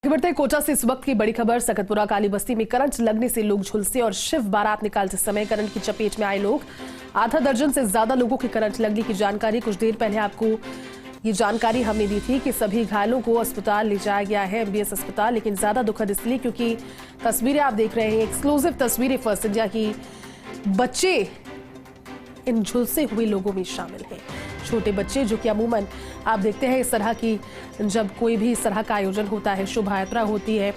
आगे बढ़ते हैं कोटा से इस वक्त की बड़ी खबर। सकतपुरा काली बस्ती में करंट लगने से लोग झुलसे और शिव बारात निकालते समय करंट की चपेट में आए लोग। आधा दर्जन से ज्यादा लोगों की करंट लगने की जानकारी कुछ देर पहले आपको ये जानकारी हमने दी थी कि सभी घायलों को अस्पताल ले जाया गया है, एमबीएस अस्पताल। लेकिन ज्यादा दुखद इसलिए क्योंकि तस्वीरें आप देख रहे हैं, एक्सक्लूसिव तस्वीरें फर्स्ट इंडिया की। बच्चे इन झुलसे हुए लोगों में शामिल हैं। छोटे बच्चे जो कि अमूमन आप देखते हैं इस तरह की, जब कोई भी इस तरह का आयोजन होता है, शोभा यात्रा होती है,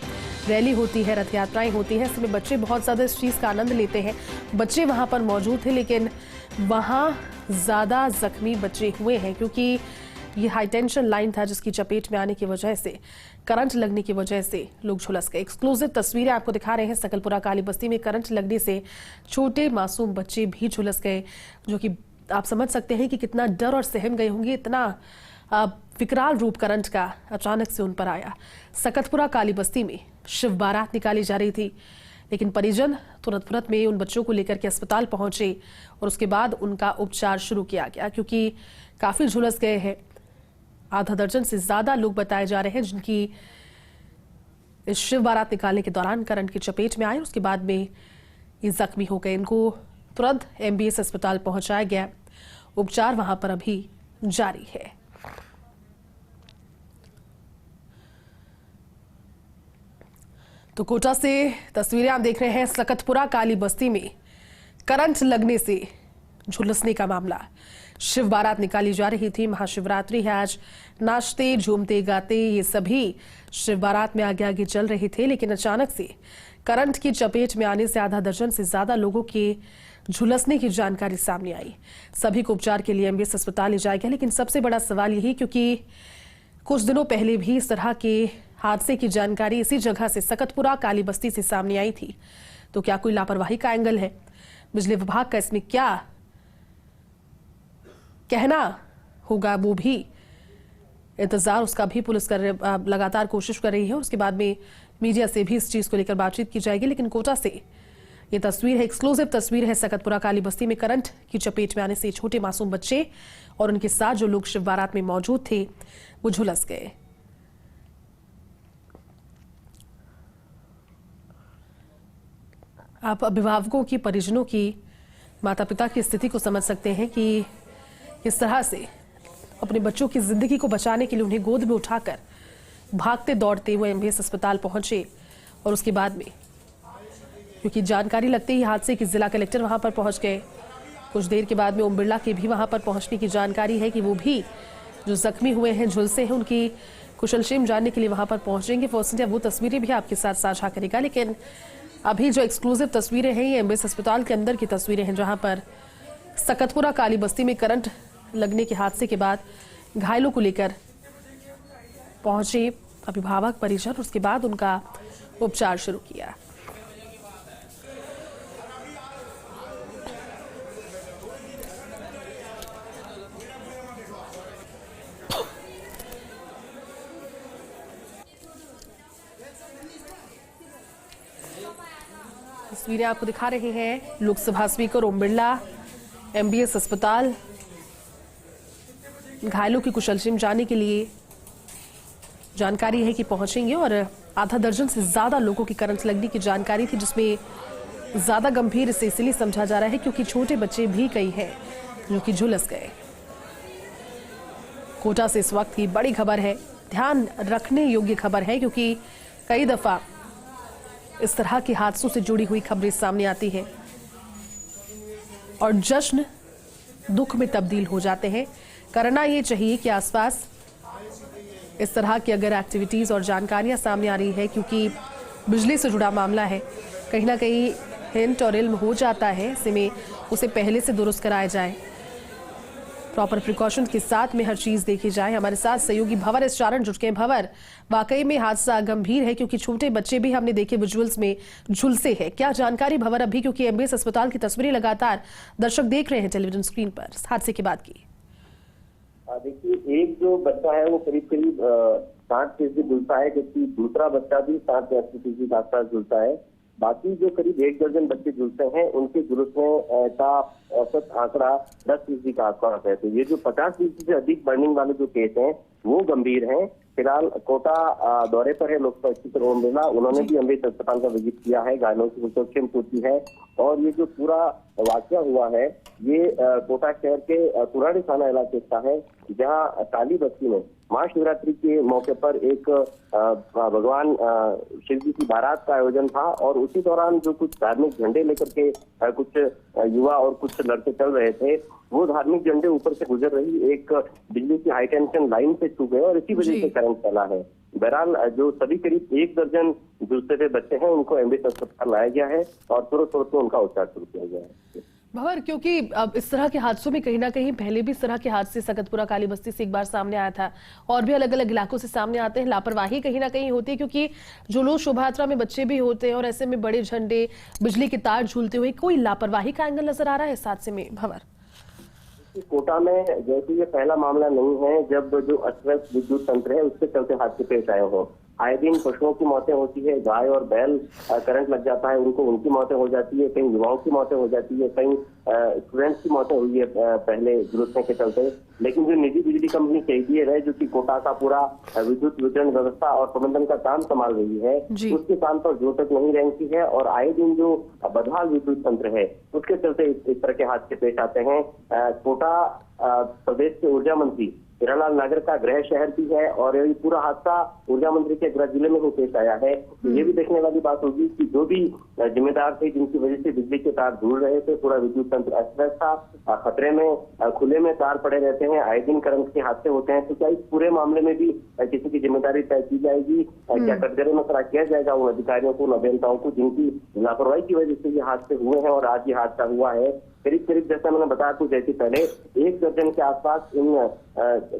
रैली होती है, रथ यात्राएं होती है, इसमें बच्चे बहुत ज्यादा इस चीज का आनंद लेते हैं। बच्चे वहां पर मौजूद थे, लेकिन वहां ज्यादा जख्मी बच्चे हुए हैं क्योंकि ये हाई टेंशन लाइन था जिसकी चपेट में आने की वजह से, करंट लगने की वजह से लोग झुलस गए। एक्सक्लूसिव तस्वीरें आपको दिखा रहे हैं। सकलपुरा काली बस्ती में करंट लगने से छोटे मासूम बच्चे भी झुलस गए, जो कि आप समझ सकते हैं कि कितना डर और सहम गए होंगे। इतना विकराल रूप करंट का अचानक से उन पर आया। सकतपुरा काली बस्ती में शिव बारात निकाली जा रही थी, लेकिन परिजन तुरंत में उन बच्चों को लेकर के अस्पताल पहुंचे और उसके बाद उनका उपचार शुरू किया गया क्योंकि काफी झुलस गए हैं। आधा दर्जन से ज्यादा लोग बताए जा रहे हैं जिनकी इस शिव बारात निकालने के दौरान करंट की चपेट में आए, उसके बाद में ये जख्मी हो गए। इनको तुरंत एमबीएस अस्पताल पहुंचाया गया। उपचार वहां पर अभी जारी है। तो कोटा से तस्वीरें आप देख रहे हैं। सकतपुरा काली बस्ती में करंट लगने से झुलसने का मामला। शिव बारात निकाली जा रही थी, महाशिवरात्रि है आज। नाचते झूमते गाते ये सभी शिव बारात में आगे आगे चल रहे थे, लेकिन अचानक से करंट की चपेट में आने से आधा दर्जन से ज्यादा लोगों के झुलसने की जानकारी सामने आई। सभी को उपचार के लिए एमबीएस अस्पताल ले जाया गया। लेकिन सबसे बड़ा सवाल यही, क्योंकि कुछ दिनों पहले भी इस तरह के हादसे की जानकारी इसी जगह से, सकतपुरा काली बस्ती से सामने आई थी। तो क्या कोई लापरवाही का एंगल है? बिजली विभाग का इसमें क्या कहना होगा, वो भी इंतजार, उसका भी पुलिस लगातार कोशिश कर रही है। उसके बाद में मीडिया से भी इस चीज को लेकर बातचीत की जाएगी। लेकिन कोटा से ये तस्वीर है, एक्सक्लूसिव तस्वीर है। सकतपुरा काली बस्ती में करंट की चपेट में आने से छोटे मासूम बच्चे और उनके साथ जो लोग शिव बारात में मौजूद थे वो झुलस गए। आप अभिभावकों की, परिजनों की, माता पिता की स्थिति को समझ सकते हैं कि किस तरह से अपने बच्चों की जिंदगी को बचाने के लिए उन्हें गोद में उठाकर भागते दौड़ते हुए एमबीएस अस्पताल पहुंचे। और उसके बाद में क्योंकि जानकारी लगते ही हादसे की जिला कलेक्टर वहां पर पहुंच गए। कुछ देर के बाद में ओम बिरला के भी वहां पर पहुंचने की जानकारी है कि वो भी जो जख्मी हुए हैं, झुलसे हैं, उनकी कुशलक्षेम जानने के लिए वहां पर पहुंचेंगे। फर्स्ट इंडिया वो तस्वीरें भी आपके साथ साझा करेगा। लेकिन अभी जो एक्सक्लूसिव तस्वीरें हैं ये एमबीएस अस्पताल के अंदर की तस्वीरें हैं, जहां पर सकतपुरा काली बस्ती में करंट लगने के हादसे के बाद घायलों को लेकर पहुंचे अभिभावक, परिजन, उसके बाद उनका उपचार शुरू किया। तस्वीरें आपको दिखा रहे हैं। लोकसभा स्पीकर ओम बिरला एमबीएस अस्पताल घायलों की कुशलक्षेम जानने के लिए जानकारी है कि पहुंचेंगे। और आधा दर्जन से ज्यादा लोगों की करंट लगने की जानकारी थी, जिसमें ज्यादा गंभीर इसे इसलिए समझा जा रहा है क्योंकि छोटे बच्चे भी कई हैं जो कि झुलस गए। कोटा से इस वक्त की बड़ी खबर है, ध्यान रखने योग्य खबर है, क्योंकि कई दफा इस तरह के हादसों से जुड़ी हुई खबरें सामने आती हैं और जश्न दुख में तब्दील हो जाते हैं। करना ये चाहिए कि आसपास इस तरह की अगर एक्टिविटीज और जानकारियां सामने आ रही है, क्योंकि बिजली से जुड़ा मामला है, कहीं ना कहीं हिंट और इल्म हो जाता है, ऐसे में उसे पहले से दुरुस्त कराया जाए, प्रॉपर प्रिकॉशन के साथ में हर चीज देखी जाए। हमारे साथ सहयोगी भंवर एस चारण जुट के। भंवर, वाकई में हादसा गंभीर है क्योंकि छोटे बच्चे भी हमने देखे विजुअल्स में झुलसे हैं। क्या जानकारी भंवर अभी, क्योंकि एमबीएस अस्पताल की तस्वीरें लगातार दर्शक देख रहे हैं टेलीविजन स्क्रीन पर, हादसे के बाद की? देखिए, एक जो बच्चा है वो करीब 60% झुलसा है, जबकि दूसरा बच्चा भी 60-80% के आसपास झुलसा है। बाकी जो करीब 1 दर्जन बच्चे झुलसे हैं, उनके झुलसने का औसत आंकड़ा 10% के आसपास है। तो ये जो 50% से अधिक बर्निंग वाले जो केस हैं, वो गंभीर हैं। फिलहाल कोटा दौरे पर है लोकसभा स्पीकर ओम बिरला, उन्होंने भी अमृत अस्पताल का विजिट किया है, घायलों की मुस्तकिम पूछी है। और ये जो पूरा वाकया हुआ है ये कोटा शहर के पुरानी थाना इलाके का है, जहां काली बस्ती में महाशिवरात्रि के मौके पर एक भगवान शिव जी की बारात का आयोजन था और उसी दौरान जो कुछ धार्मिक झंडे लेकर के कुछ युवा और कुछ लड़के चल रहे थे, वो धार्मिक झंडे ऊपर से गुजर रही एक बिजली की हाई टेंशन लाइन से छू गए और इसी वजह से करंट फैला है। बहरहाल जो सभी करीब 1 दर्जन झुलसे हुए बच्चे हैं उनको एमबीएस अस्पताल लाया गया है और तुरंत में उनका उपचार शुरू किया गया है। भंवर, क्योंकि अब इस तरह के हादसों में कहीं ना कहीं पहले भी इस तरह के हादसे सकतपुरा काली बस्ती से एक बार सामने आया था और भी अलग अलग इलाकों से सामने आते हैं। लापरवाही कहीं ना कहीं होती है क्योंकि जो लोग शोभा यात्रा में बच्चे भी होते हैं और ऐसे में बड़े झंडे बिजली के तार झूलते हुए, कोई लापरवाही का एंगल नजर आ रहा है इस हादसे में? भंवर, कोटा में जैसे ये पहला मामला नहीं है जब जो अस्त विद्युत तंत्र है उसके चलते हादसे पेश आए हो। आए दिन पशुओं की मौतें होती है, गाय और बैल करंट लग जाता है उनको, उनकी मौतें हो जाती है, कई युवाओं की मौतें हो जाती है, कई स्टूडेंट्स की मौतें हुई है पहले झुलसने के चलते। लेकिन जो निजी बिजली कंपनी KDL है जो कि कोटा का पूरा विद्युत वितरण व्यवस्था और प्रबंधन का काम संभाल रही है, उसके काम पर जो तक नहीं रहती है और आए दिन जो बदहाल विद्युत तंत्र है उसके चलते इस तरह के हादसे पेश आते हैं। कोटा प्रदेश के ऊर्जा मंत्री हीरालाल नागर का गृह शहर भी है और ये पूरा हादसा ऊर्जा मंत्री के गृह जिले में ही पेश आया है। ये भी देखने वाली बात होगी कि जो भी जिम्मेदार थे जिनकी वजह से बिजली के तार झूल रहे थे, पूरा विद्युत तंत्र अस्त था, खतरे में खुले में तार पड़े रहते हैं, आए दिन करंट के हादसे होते हैं। तो क्या इस पूरे मामले में भी किसी की जिम्मेदारी तय की जाएगी? क्या कटघरे में खड़ा किया जाएगा उन अधिकारियों को, उन अभियंताओं को जिनकी लापरवाही की वजह से ये हादसे हुए हैं और आज ये हादसा हुआ है? करीब जैसा मैंने बताया कुछ जैसे पहले 1 दर्जन के आसपास इन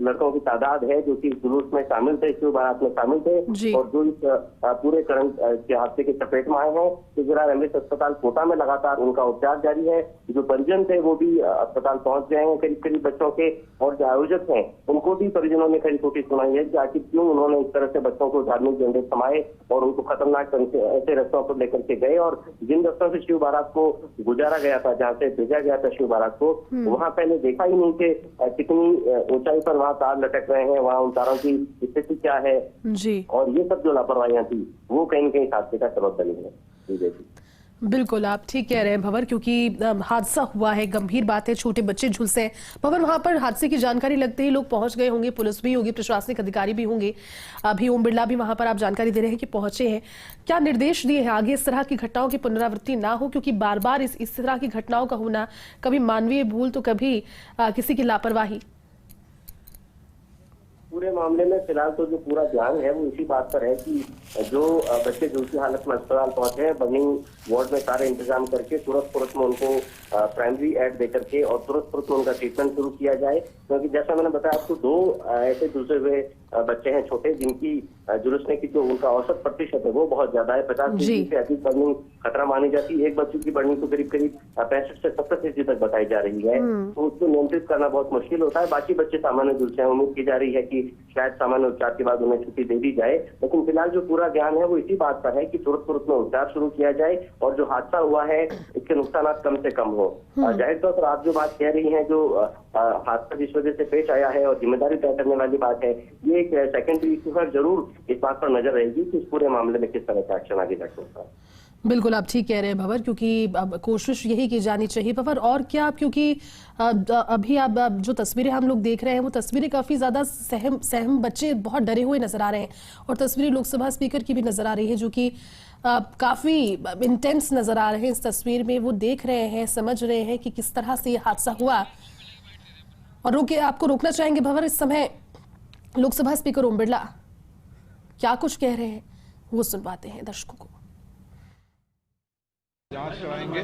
लड़कों की तादाद है जो कि जुलूस में शामिल थे, शिव बारात में शामिल थे और जो इस पूरे करंट के हादसे के चपेट में आए हैं। तो फिलहाल एमबीएस अस्पताल कोटा में लगातार उनका उपचार जारी है। जो परिजन थे वो भी अस्पताल पहुंच गए हैं करीब बच्चों के, और जो आयोजक हैं उनको भी परिजनों ने खरी खोटी सुनाई है कि आखिर क्यों उन्होंने इस तरह से बच्चों को धार्मिक झंडे थमाए और उनको खतरनाक ऐसे रास्तों पर लेकर के गए। और जिन रास्तों से शिव बारात को गुजारा गया था, जहाँ से भेजा गया था शिव बारात को, वहां पहले देखा ही नहीं कि कितनी ऊंचाई पर वहां तार लटक रहे हैं, वहां उन तारों की स्थिति क्या है जी। और ये सब जो लापरवाहियां थी वो कहीं न कहीं हादसे का सबब बनी है। बिल्कुल, आप ठीक कह रहे हैं भंवर, क्योंकि हादसा हुआ है, गंभीर बात है, छोटे बच्चे झुलसे हैं। भंवर, वहां पर हादसे की जानकारी लगते ही लोग पहुंच गए होंगे, पुलिस भी होगी, प्रशासनिक अधिकारी भी होंगे, अभी ओम बिरला भी वहां पर आप जानकारी दे रहे हैं कि पहुंचे हैं। क्या निर्देश दिए हैं आगे इस तरह की घटनाओं की पुनरावृत्ति ना हो? क्योंकि बार बार इस तरह की घटनाओं का होना, कभी मानवीय भूल तो कभी किसी की लापरवाही। पूरे मामले में फिलहाल तो जो पूरा ध्यान है वो इसी बात पर है कि जो बच्चे झुलसी हालत में अस्पताल पहुंचे हैं, बर्निंग वार्ड में सारे इंतजाम करके तुरंत में उनको प्राइमरी एड दे करके और तुरंत में उनका ट्रीटमेंट शुरू किया जाए। क्योंकि जैसा मैंने बताया आपको, 2 ऐसे झुलसे हुए बच्चे हैं छोटे जिनकी झुलसने की जो उनका औसत प्रतिशत है वो बहुत ज्यादा है, 50% से अधिक बर्निंग खतरा मानी जाती है। एक बच्चे की बर्निंग तो करीब 65 से 70% तक बताई जा रही है, तो उसको नियंत्रित करना बहुत मुश्किल होता है। बाकी बच्चे सामान्य झुलसे हैं, उम्मीद की जा रही है कि शायद सामान्य उपचार के बाद उन्हें छुट्टी दे दी जाए। लेकिन फिलहाल जो पूरा ध्यान है वो इसी बात पर है कि तुरंत में उपचार शुरू किया जाए और जो हादसा हुआ है इसके नुकसान कम से कम हो। जाहिर तौर पर आप जो बात कह रही हैं, जो हादसा जिस वजह से पेश आया है और जिम्मेदारी तय करने वाली बात है, ये एक सेकेंडरी इशू है। जरूर इस बात पर नजर रहेगी कि इस पूरे मामले में किस तरह का एक्शन आगे जा सकता है। बिल्कुल, आप ठीक कह रहे हैं भंवर, क्योंकि अब कोशिश यही की जानी चाहिए। भंवर, और क्या, क्योंकि अभी अब जो तस्वीरें हम लोग देख रहे हैं वो तस्वीरें काफी ज्यादा सहम बच्चे बहुत डरे हुए नजर आ रहे हैं और तस्वीरें लोकसभा स्पीकर की भी नजर आ रही है जो कि काफी इंटेंस नजर आ रहे हैं इस तस्वीर में। वो देख रहे हैं, समझ रहे हैं कि किस तरह से ये हादसा हुआ। और आपको रोकना चाहेंगे भंवर, इस समय लोकसभा स्पीकर ओम बिरला क्या कुछ कह रहे हैं वो सुनवाते हैं दर्शकों को। जांच कराएंगे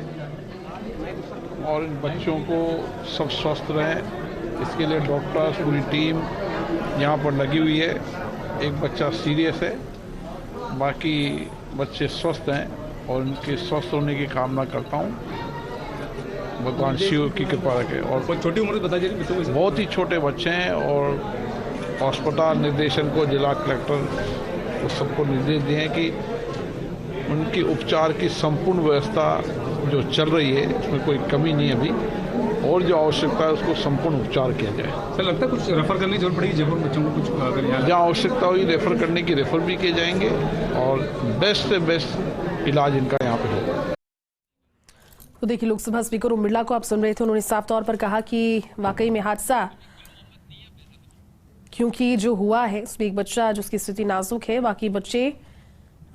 और इन बच्चों को सब स्वस्थ रहें, इसके लिए डॉक्टर्स पूरी टीम यहाँ पर लगी हुई है। एक बच्चा सीरियस है, बाकी बच्चे स्वस्थ हैं और उनके स्वस्थ होने की कामना करता हूँ। भगवान शिव की कृपा रखे। और छोटी उम्र बता दीजिए, बहुत ही छोटे बच्चे हैं और अस्पताल निर्देशन को, जिला कलेक्टर को सबको निर्देश दिए हैं कि उनकी उपचार की संपूर्ण व्यवस्था जो चल रही है उसमें कोई कमी नहीं है अभी, और जो आवश्यकता है उसको संपूर्ण उपचार किया जाए। सर लगता है कुछ रेफर करने की जरूरत पड़ेगी जयपुर बच्चों को, कुछ अगर यहाँ जहाँ आवश्यकता होगी रेफर करने की रेफर भी किए जाएंगे और बेस्ट से बेस्ट इलाज इनका यहाँ पे होगा। तो देखिए, लोकसभा स्पीकर ओम बिरला को आप सुन रहे थे, उन्होंने साफ तौर पर कहा कि वाकई में हादसा, क्योंकि जो हुआ है उसमें एक बच्चा जिसकी स्थिति नाजुक है, बाकी बच्चे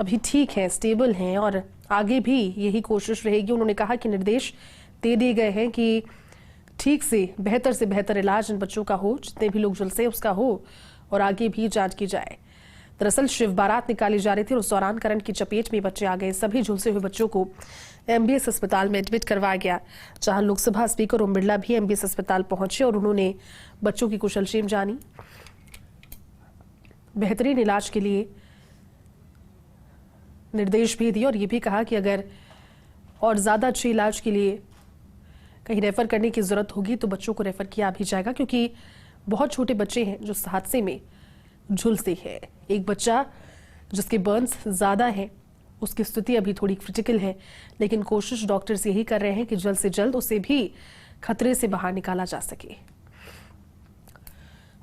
अभी ठीक हैं, स्टेबल हैं और आगे भी यही कोशिश रहेगी। उन्होंने कहा कि निर्देश दे दिए गए हैं कि ठीक से बेहतर इलाज इन बच्चों का हो, जितने भी लोग झुलसे उसका हो और आगे भी जांच की जाए। दरअसल शिव बारात निकाली जा रही थी और उस दौरान करंट की चपेट में बच्चे आ गए। सभी झुलसे हुए बच्चों को एमबीएस अस्पताल में एडमिट करवाया गया, जहां लोकसभा स्पीकर ओम बिरला भी एमबीएस अस्पताल पहुंचे और उन्होंने बच्चों की कुशलक्षेम जानी। बेहतरीन इलाज के लिए निर्देश भी दिए और ये भी कहा कि अगर और ज्यादा अच्छे इलाज के लिए कहीं रेफर करने की जरूरत होगी तो बच्चों को रेफर किया भी जाएगा, क्योंकि बहुत छोटे बच्चे हैं जो इस हादसे में झुलसे हैं। एक बच्चा जिसके बर्न्स ज्यादा हैं, उसकी स्थिति अभी थोड़ी क्रिटिकल है, लेकिन कोशिश डॉक्टर्स यही कर रहे हैं कि जल्द से जल्द उसे भी खतरे से बाहर निकाला जा सके।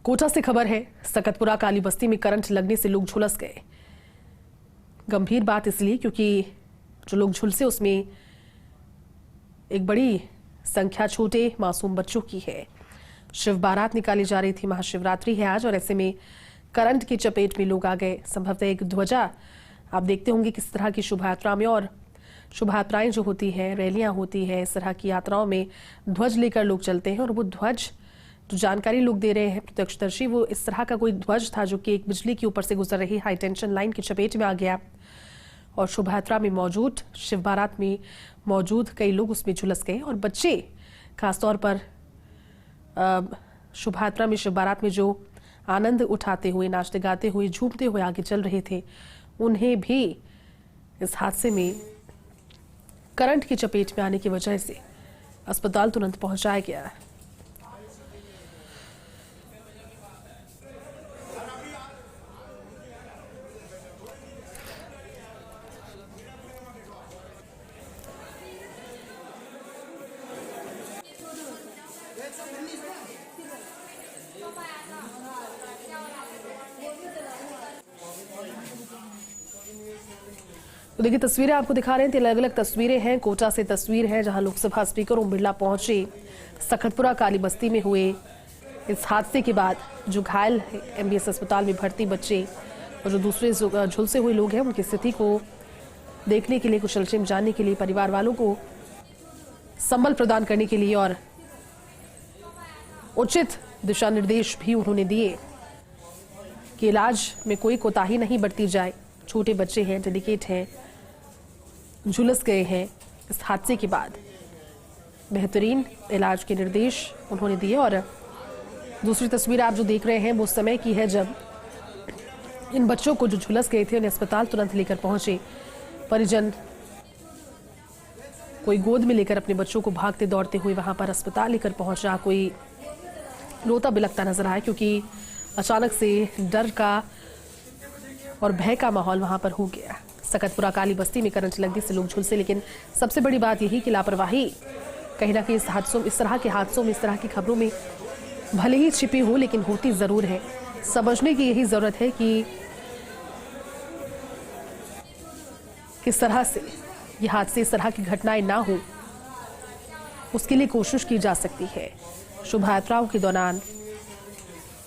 कोटा से खबर है, सकतपुरा काली बस्ती में करंट लगने से लोग झुलस गए। गंभीर बात इसलिए क्योंकि जो लोग झुलसे उसमें एक बड़ी संख्या छोटे मासूम बच्चों की है। शिव बारात निकाली जा रही थी, महाशिवरात्रि है आज, और ऐसे में करंट की चपेट में लोग आ गए। संभवतः एक ध्वजा, आप देखते होंगे किस तरह की शोभा यात्रा में, और शोभा यात्राएं जो होती है, रैलियां होती है, इस तरह की यात्राओं में ध्वज लेकर लोग चलते हैं और वो ध्वज जो जानकारी लोग दे रहे हैं प्रत्यक्षदर्शी, वो इस तरह का कोई ध्वज था जो कि एक बिजली के ऊपर से गुजर रही हाई टेंशन लाइन की चपेट में आ गया और शोभा यात्रा में मौजूद, शिव बारात में मौजूद कई लोग उसमें झुलस गए। और बच्चे खासतौर पर शोभा यात्रा में, शिव बारात में जो आनंद उठाते हुए, नाचते गाते हुए, झूमते हुए आगे चल रहे थे, उन्हें भी इस हादसे में करंट की चपेट में आने की वजह से अस्पताल तुरंत पहुंचाया गया। तो देखिए, तस्वीरें आपको दिखा रहे हैं, अलग अलग तस्वीरें हैं। कोटा से तस्वीर है जहां लोकसभा स्पीकर ओम बिरला पहुंचे। सकतपुरा काली बस्ती में हुए इस हादसे के बाद जो घायल एमबीएस अस्पताल में भर्ती बच्चे और जो दूसरे झुलसे हुए लोग हैं, उनकी स्थिति को देखने के लिए, कुशलक्षेम जानने के लिए, परिवार वालों को संबल प्रदान करने के लिए और उचित दिशा निर्देश भी उन्होंने दिए कि इलाज में कोई कोताही नहीं बरती जाए। छोटे बच्चे हैं, डेलिकेट हैं, झुलस गए हैं। इस हादसे के बाद बेहतरीन इलाज के निर्देश उन्होंने दिए। और दूसरी तस्वीर आप जो देख रहे हैं वो समय की है जब इन बच्चों को जो झुलस गए थे उन्हें अस्पताल तुरंत लेकर पहुंचे परिजन। कोई गोद में लेकर अपने बच्चों को भागते दौड़ते हुए वहां पर अस्पताल लेकर पहुंचा, कोई रोता बिलखता नजर आया, क्योंकि अचानक से डर का और भय का माहौल वहां पर हो गया। सकतपुरा काली बस्ती में करंट लगने से लोग झुलसे, लेकिन सबसे बड़ी बात यही कि लापरवाही कहीं ना कहीं इस तरह के हादसों में, इस तरह की खबरों में भले ही छिपी हो, लेकिन होती जरूर है। समझने की यही जरूरत है कि किस तरह से ये हादसे, इस तरह की घटनाएं ना हो, उसके लिए कोशिश की जा सकती है। शोभा यात्राओं के दौरान,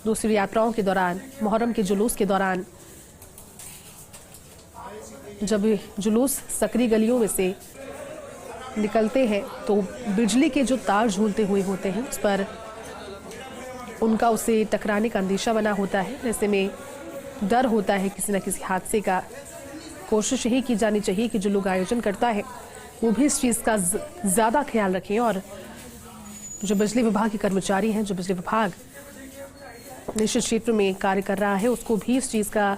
दूसरी यात्राओं के दौरान, मुहर्रम के जुलूस के दौरान, जब जुलूस सकरी गलियों में से निकलते हैं तो बिजली के जो तार झूलते हुए होते हैं उस पर उनका उससे टकराने का अंदेशा बना होता है। ऐसे में डर होता है किसी न किसी हादसे का। कोशिश यही की जानी चाहिए कि जो लोग आयोजन करता है वो भी इस चीज़ का ज़्यादा ख्याल रखें, और जो बिजली विभाग के कर्मचारी हैं, जो बिजली विभाग निश्चित क्षेत्र में कार्य कर रहा है, उसको भी इस चीज़ का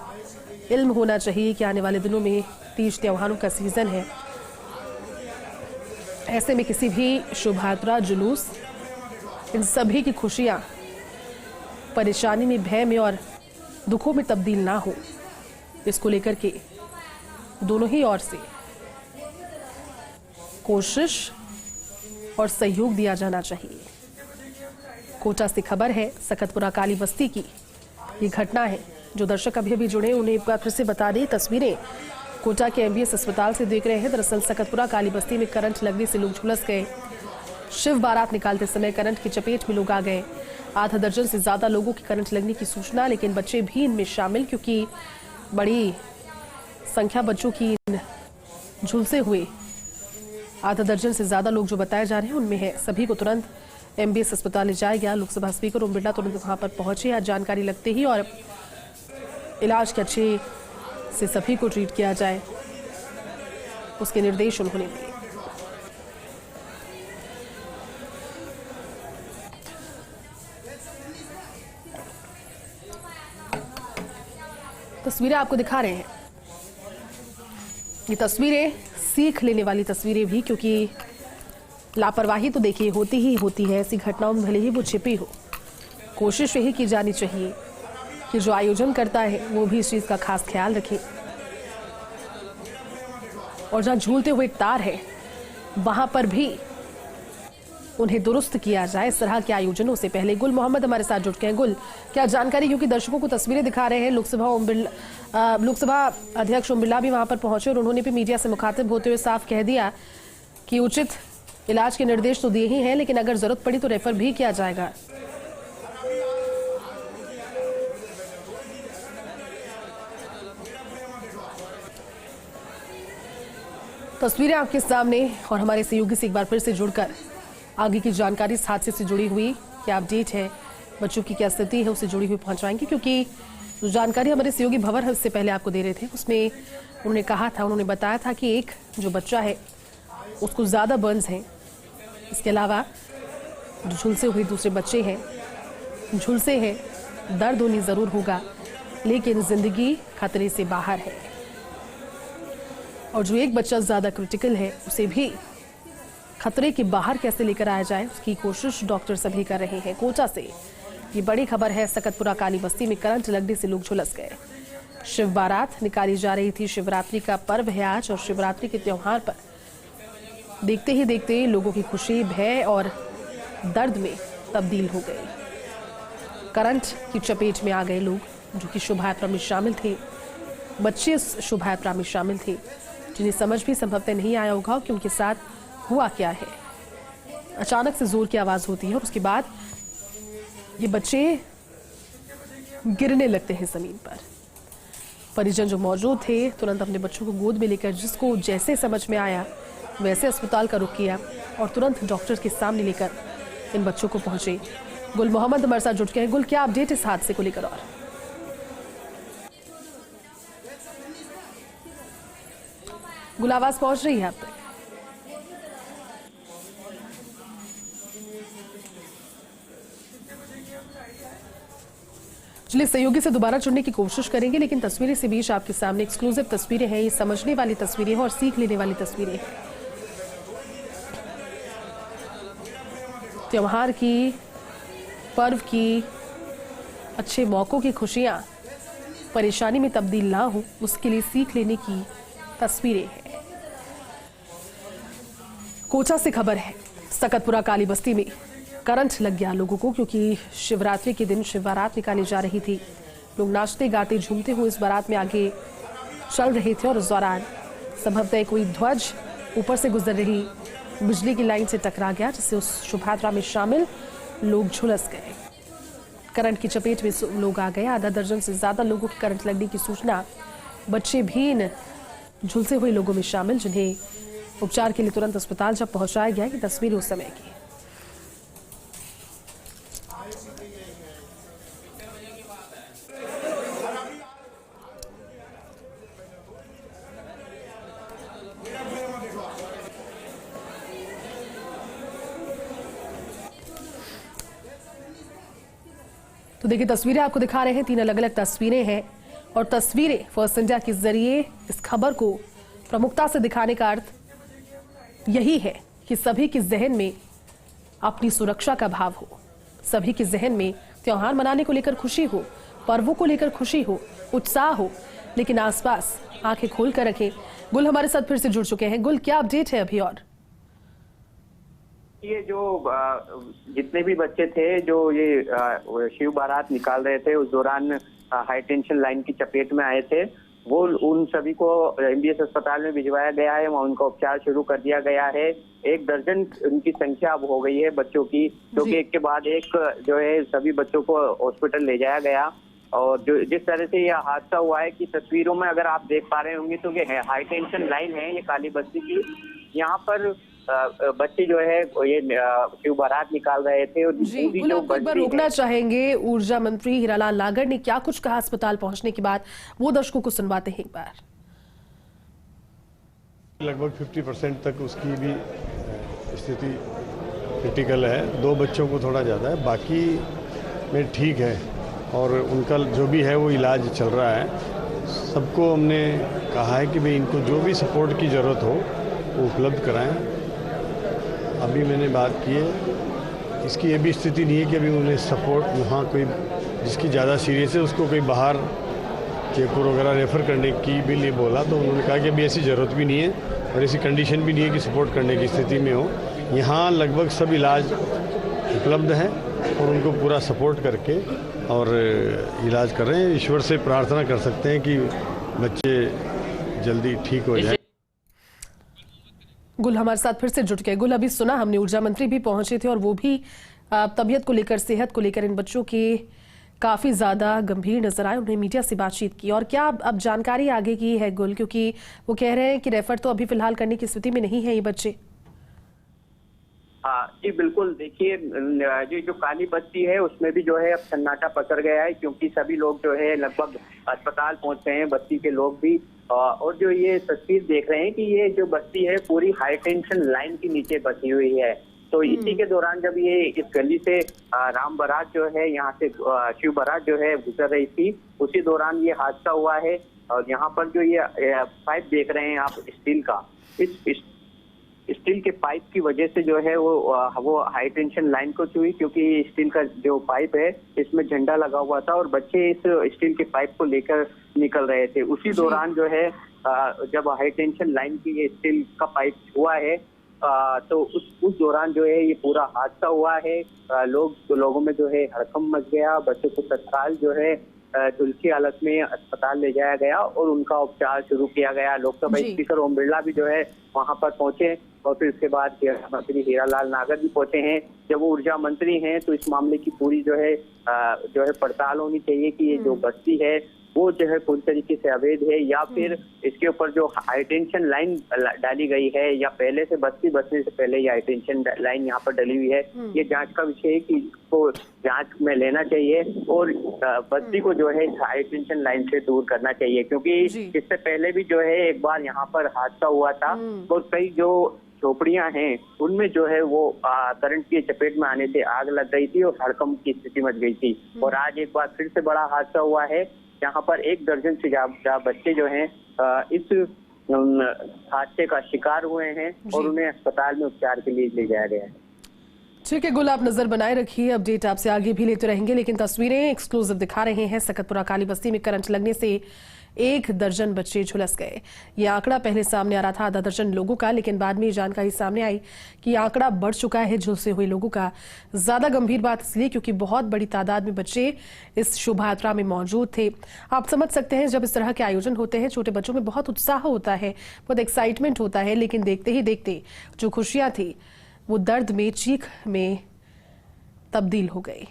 इल्म होना चाहिए कि आने वाले दिनों में तीज त्योहारों का सीजन है। ऐसे में किसी भी शोभा यात्रा, जुलूस, इन सभी की खुशियां परेशानी में, भय में और दुखों में तब्दील ना हो, इसको लेकर के दोनों ही ओर से कोशिश और सहयोग दिया जाना चाहिए। कोटा से खबर है, सकतपुरा काली बस्ती की ये घटना है। जो दर्शक अभी अभी जुड़े उन्हें एक बार फिर से बता दें, तस्वीरें कोटा के MBS अस्पताल से देख रहे हैं। दरअसल सकतपुरा काली बस्ती में करंट लगने से लोग झुलस गए। शिव बारात निकालते समय करंट की चपेट में लोग आ गए। आधा दर्जन से ज्यादा लोगों की करंट लगने की सूचना, लेकिन बच्चे भी इनमें शामिल, क्योंकि बड़ी संख्या बच्चों की झुलसे हुए आधा दर्जन से ज्यादा लोग जो बताए जा रहे हैं उनमें है। सभी को तुरंत MBS अस्पताल ले जाया गया। लोकसभा स्पीकर ओम बिरला तुरंत वहां पर पहुंचे आज जानकारी लगते ही, और इलाज के अच्छे से सभी को ट्रीट किया जाए उसके निर्देश उन्होंने दिए। तस्वीरें आपको दिखा रहे हैं। ये तस्वीरें सीख लेने वाली तस्वीरें भी, क्योंकि लापरवाही तो देखिए होती ही होती है। ऐसी घटनाओं में भले ही वो छिपी हो, कोशिश यही की जानी चाहिए कि जो आयोजन करता है वो भी इस चीज का खास ख्याल रखे, और जहां झूलते हुए तार है वहां पर भी उन्हें दुरुस्त किया जाए इस तरह के आयोजनों से पहले। गुल मोहम्मद हमारे साथ जुड़ गए हैं। गुल, क्या जानकारी, क्योंकि दर्शकों को तस्वीरें दिखा रहे हैं। लोकसभा अध्यक्ष ओम बिरला भी वहां पर पहुंचे और उन्होंने भी मीडिया से मुखातिब होते हुए साफ कह दिया कि उचित इलाज के निर्देश तो दिए ही हैं, लेकिन अगर जरूरत पड़ी तो रेफर भी किया जाएगा। तस्वीरें आपके सामने, और हमारे सहयोगी से एक बार फिर से जुड़कर आगे की जानकारी इस हादसे से जुड़ी हुई क्या अपडेट है, बच्चों की क्या स्थिति है, उससे जुड़ी हुई पहुंचवाएंगे। क्योंकि जो जानकारी हमारे सहयोगी भंवर इससे पहले आपको दे रहे थे उसमें उन्होंने कहा था, उन्होंने बताया था कि एक जो बच्चा है उसको ज्यादा बर्न्स हैं। इसके अलावा जो झुलसे हुए दूसरे बच्चे हैं, झुलसे हैं, दर्द उन्हें जरूर होगा, लेकिन जिंदगी खतरे से बाहर है। और जो एक बच्चा ज्यादा क्रिटिकल है उसे भी खतरे के बाहर कैसे लेकर आया जाए उसकी कोशिश डॉक्टर सभी कर रहे हैं। कोटा से ये बड़ी खबर है, सकतपुरा काली बस्ती में करंट लगने से लोग झुलस गए। शिव बारात निकाली जा रही थी। शिवरात्रि का पर्व है आज, और शिवरात्रि के त्योहार पर देखते ही देखते लोगों की खुशी भय और दर्द में तब्दील हो गई। करंट की चपेट में आ गए लोग, जो कि शोभायात्रा में शामिल थे। बच्चे इस शोभायात्रा में शामिल थे, जिन्हें समझ भी संभवतः नहीं आया होगा कि उनके साथ हुआ क्या है। अचानक से जोर की आवाज होती है और उसके बाद ये बच्चे गिरने लगते हैं जमीन पर। परिजन जो मौजूद थे तुरंत अपने बच्चों को गोद में लेकर, जिसको जैसे समझ में आया वैसे अस्पताल का रुख किया और तुरंत डॉक्टर के सामने लेकर इन बच्चों को पहुंचे। गुल मोहम्मद हमारे साथ जुड़ गए हैं। गुल, क्या अपडेट इस हादसे को लेकर? और गुल, आवाज पहुंच रही है आप तक? चलिए सहयोगी से दोबारा जुड़ने की कोशिश करेंगे, लेकिन तस्वीरें से बीच आपके सामने एक्सक्लूसिव तस्वीरें हैं। ये समझने वाली तस्वीरें हैं और सीख लेने वाली तस्वीरें हैं। त्योहार की, पर्व की, अच्छे मौकों की खुशियां परेशानी में तब्दील ना हो, उसके लिए सीख लेने की तस्वीरें हैं। कोटा से खबर है, सकतपुरा काली बस्ती में करंट लग गया लोगों को, क्योंकि शिवरात्रि के दिन शिव बारात निकाली जा रही थी। लोग नाचते गाते झूमते हुए इस बारात में आगे चल रहे थे और इस दौरान संभवतः कोई ध्वज ऊपर से गुजर रही बिजली की लाइन से टकरा गया, जिससे उस शोभायात्रा में शामिल लोग झुलस गए। करंट की चपेट में लोग आ गए। आधा दर्जन से ज्यादा लोगों की करंट लगने की सूचना। बच्चे भी इन झुलसे हुए लोगों में शामिल, जिन्हें उपचार के लिए तुरंत अस्पताल जब पहुंचाया गया। ये तस्वीर उस समय की। तो देखिए तस्वीरें आपको दिखा रहे हैं, 3 अलग अलग तस्वीरें हैं और तस्वीरें फर्स्ट इंडिया के जरिए इस खबर को प्रमुखता से दिखाने का अर्थ यही है कि सभी के जहन में अपनी सुरक्षा का भाव हो, सभी के जहन में त्योहार मनाने को लेकर खुशी हो, पर्वों को लेकर खुशी हो, उत्साह हो, लेकिन आसपास आंखें खोल कर रखें। गुल हमारे साथ फिर से जुड़ चुके हैं। गुल, क्या अपडेट है अभी? और देखिए जो जितने भी बच्चे थे जो ये शिव बारात निकाल रहे थे उस दौरान हाई टेंशन लाइन की चपेट में आए थे, वो उन सभी को एमबीएस अस्पताल में भिजवाया गया है। वहाँ उनका उपचार शुरू कर दिया गया है। 1 दर्जन उनकी संख्या अब हो गई है बच्चों की, क्योंकि एक के बाद एक जो है सभी बच्चों को हॉस्पिटल ले जाया गया। और जो जिस तरह से यह हादसा हुआ है कि तस्वीरों में अगर आप देख पा रहे होंगे तो ये हाई टेंशन लाइन है ये काली बस्ती की। यहाँ पर बच्चे जो है ये शिव बारात निकाल रहे थे। और जी, एक बार रोकना चाहेंगे। ऊर्जा मंत्री हीरालाल नागर ने क्या कुछ कहा अस्पताल पहुंचने के बाद, वो दर्शकों को सुनवाते हैं एक बार। लगभग 50% तक उसकी भी स्थिति क्रिटिकल है। 2 बच्चों को थोड़ा ज़्यादा है, बाकी में ठीक है और उनका जो भी है वो इलाज चल रहा है। सबको हमने कहा है कि भाई इनको जो भी सपोर्ट की ज़रूरत हो वो उपलब्ध कराएं। अभी मैंने बात की है, इसकी ये भी स्थिति नहीं है कि अभी उन्हें सपोर्ट वहाँ कोई जिसकी ज़्यादा सीरियस है उसको कोई बाहर जयपुर वगैरह रेफ़र करने की भी लिए बोला, तो उन्होंने कहा कि अभी ऐसी ज़रूरत भी नहीं है और ऐसी कंडीशन भी नहीं है कि सपोर्ट करने की स्थिति में हो। यहाँ लगभग सब इलाज उपलब्ध है और उनको पूरा सपोर्ट करके और इलाज कर रहे हैं। ईश्वर से प्रार्थना कर सकते हैं कि बच्चे जल्दी ठीक हो जाए। गुल हमारे साथ फिर से जुट गए। गुल, अभी सुना हमने ऊर्जा मंत्री भी पहुंचे थे और वो भी तबीयत को लेकर, सेहत को लेकर इन बच्चों की काफी ज्यादा गंभीर नजर आए। उन्होंने मीडिया से बातचीत की और क्या अब जानकारी आगे की है गुल, क्योंकि वो कह रहे हैं कि रेफर तो अभी फिलहाल करने की स्थिति में नहीं है ये बच्चे। जी बिल्कुल, देखिए जो काली बस्ती है उसमें भी जो है अब सन्नाटा पसर गया है, क्योंकि सभी लोग जो है लगभग अस्पताल पहुंच रहे हैं, बस्ती के लोग भी। और जो ये तस्वीर देख रहे हैं कि ये जो बस्ती है पूरी हाई टेंशन लाइन के नीचे बसी हुई है। तो इसी के दौरान जब ये इस गली से राम बारात जो है यहाँ से शिव बारात जो है गुजर रही थी, उसी दौरान ये हादसा हुआ है। और यहाँ पर जो ये पाइप देख रहे हैं आप स्टील का, इस स्टील के पाइप की वजह से जो है वो हाई टेंशन लाइन को छुई, क्योंकि स्टील का जो पाइप है इसमें झंडा लगा हुआ था और बच्चे इस स्टील के पाइप को लेकर निकल रहे थे। उसी दौरान जो है जब हाई टेंशन लाइन की ये स्टील का पाइप हुआ है तो उस दौरान जो है ये पूरा हादसा हुआ है। लोगों में जो है हड़कंप मच गया। बच्चों को तत्काल जो है तुलसी हालत में अस्पताल ले जाया गया और उनका उपचार शुरू किया गया। लोकसभा स्पीकर ओम बिरला भी जो है वहां पर पहुंचे और फिर इसके बाद मंत्री हीरालाल नागर भी पहुंचे हैं। जब वो ऊर्जा मंत्री हैं तो इस मामले की पूरी जो है पड़ताल होनी चाहिए कि ये जो बस्ती है वो जो है पूरी तरीके से अवैध है या फिर इसके ऊपर जो हाई टेंशन लाइन डाली गई है या पहले से बस्ती बसने से पहले ये हाई टेंशन लाइन यहाँ पर डली हुई है। ये जांच का विषय है कि इसको जांच में लेना चाहिए और बस्ती को जो है हाई टेंशन लाइन से दूर करना चाहिए, क्योंकि इससे पहले भी जो है एक बार यहाँ पर हादसा हुआ था और कई जो झोपड़ियां हैं उनमें जो है वो करंट की चपेट में आने से आग लग गई थी और हड़कंप की स्थिति मच गई थी। और आज एक बार फिर से बड़ा हादसा हुआ है जहाँ पर 1 दर्जन से ज्यादा बच्चे जो हैं इस हादसे का शिकार हुए हैं और उन्हें अस्पताल में उपचार के लिए ले जाया गया है। ठीक है गुल, आप नजर बनाए रखिए, अपडेट आपसे आगे भी लेते रहेंगे। लेकिन तस्वीरें एक्सक्लूसिव दिखा रहे हैं। सकतपुरा काली बस्ती में करंट लगने से 1 दर्जन बच्चे झुलस गए। ये आंकड़ा पहले सामने आ रहा था आधा दर्जन लोगों का, लेकिन बाद में जानकारी सामने आई कि आंकड़ा बढ़ चुका है झुलसे हुए लोगों का। ज्यादा गंभीर बात इसलिए क्योंकि बहुत बड़ी तादाद में बच्चे इस शोभा यात्रा में मौजूद थे। आप समझ सकते हैं जब इस तरह के आयोजन होते हैं छोटे बच्चों में बहुत उत्साह होता है, बहुत एक्साइटमेंट होता है, लेकिन देखते ही देखते जो खुशियां थी वो दर्द में, चीख में तब्दील हो गई।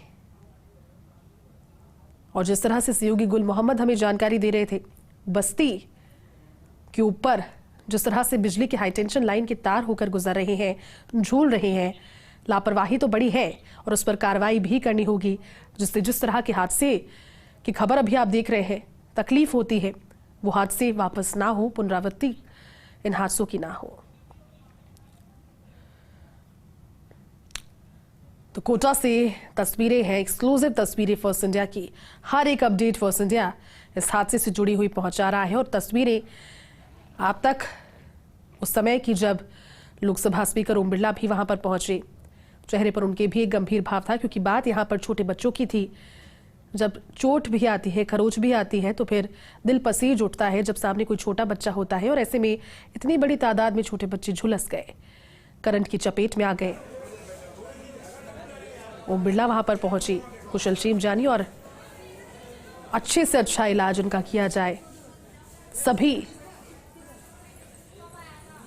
और जिस तरह से सहयोगी गुल मोहम्मद हमें जानकारी दे रहे थे, बस्ती के ऊपर जिस तरह से बिजली के हाई टेंशन लाइन के तार होकर गुजर रहे हैं, झूल रहे हैं, लापरवाही तो बड़ी है और उस पर कार्रवाई भी करनी होगी, जिससे जिस तरह के हादसे की खबर अभी आप देख रहे हैं, तकलीफ होती है, वो हादसे वापस ना हो, पुनरावृत्ति इन हादसों की ना हो। तो कोटा से तस्वीरें हैं, एक्सक्लूसिव तस्वीरें फर्स्ट इंडिया की। हर एक अपडेट फर्स्ट इंडिया इस हादसे से जुड़ी हुई पहुंचा रहा है और तस्वीरें आप तक उस समय की जब लोकसभा स्पीकर ओम बिरला भी वहां पर पहुंचे। चेहरे पर उनके भी एक गंभीर भाव था, क्योंकि बात यहां पर छोटे बच्चों की थी। जब चोट भी आती है, खरोच भी आती है, तो फिर दिल पसीज उठता है जब सामने कोई छोटा बच्चा होता है। और ऐसे में इतनी बड़ी तादाद में छोटे बच्चे झुलस गए, करंट की चपेट में आ गए। ओम बिरला वहां पर पहुंची, कुशलक्षेम जानी और अच्छे से अच्छा इलाज उनका किया जाए। सभी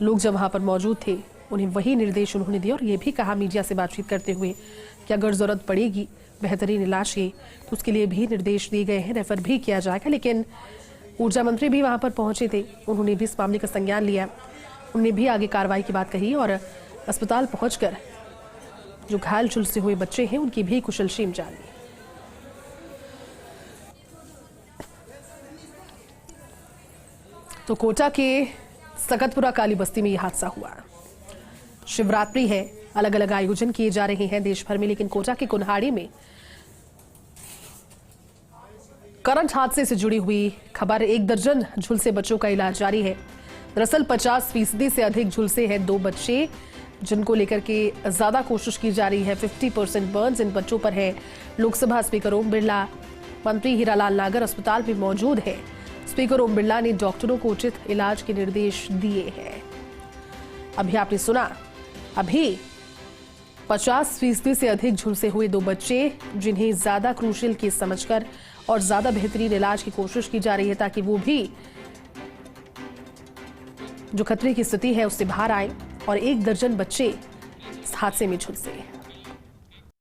लोग जब वहां पर मौजूद थे उन्हें वही निर्देश उन्होंने दिए और ये भी कहा मीडिया से बातचीत करते हुए कि अगर जरूरत पड़ेगी बेहतरीन इलाज की तो उसके लिए भी निर्देश दिए गए हैं, रेफर भी किया जाएगा। लेकिन ऊर्जा मंत्री भी वहां पर पहुंचे थे, उन्होंने भी इस मामले का संज्ञान लिया, उन्होंने भी आगे कार्रवाई की बात कही और अस्पताल पहुंचकर जो घायल झुलसे हुए बच्चे हैं उनकी भी कुशलक्षेम जानी। तो कोटा के सकतपुरा काली बस्ती में यह हादसा हुआ। शिवरात्रि है, अलग अलग आयोजन किए जा रहे हैं देश भर में, लेकिन कोटा के कुन्हाड़ी में करंट हादसे से जुड़ी हुई खबर। 1 दर्जन झुलसे बच्चों का इलाज जारी है। दरअसल 50% से अधिक झुलसे हैं 2 बच्चे, जिनको लेकर के ज्यादा कोशिश की जा रही है। 50% बर्न्स इन बच्चों पर है। लोकसभा स्पीकर ओम बिरला, मंत्री हीरालाल नागर अस्पताल में मौजूद है। स्पीकर ओम बिरला ने डॉक्टरों को उचित इलाज के निर्देश दिए हैं। अभी आपने सुना, अभी 50% से अधिक झुलसे हुए 2 बच्चे, जिन्हें ज्यादा क्रूशियल केस समझकर और ज्यादा बेहतरीन इलाज की कोशिश की जा रही है ताकि वो भी जो खतरे की स्थिति है उससे बाहर आए। और 1 दर्जन बच्चे इस हादसे में झुलसे हैं।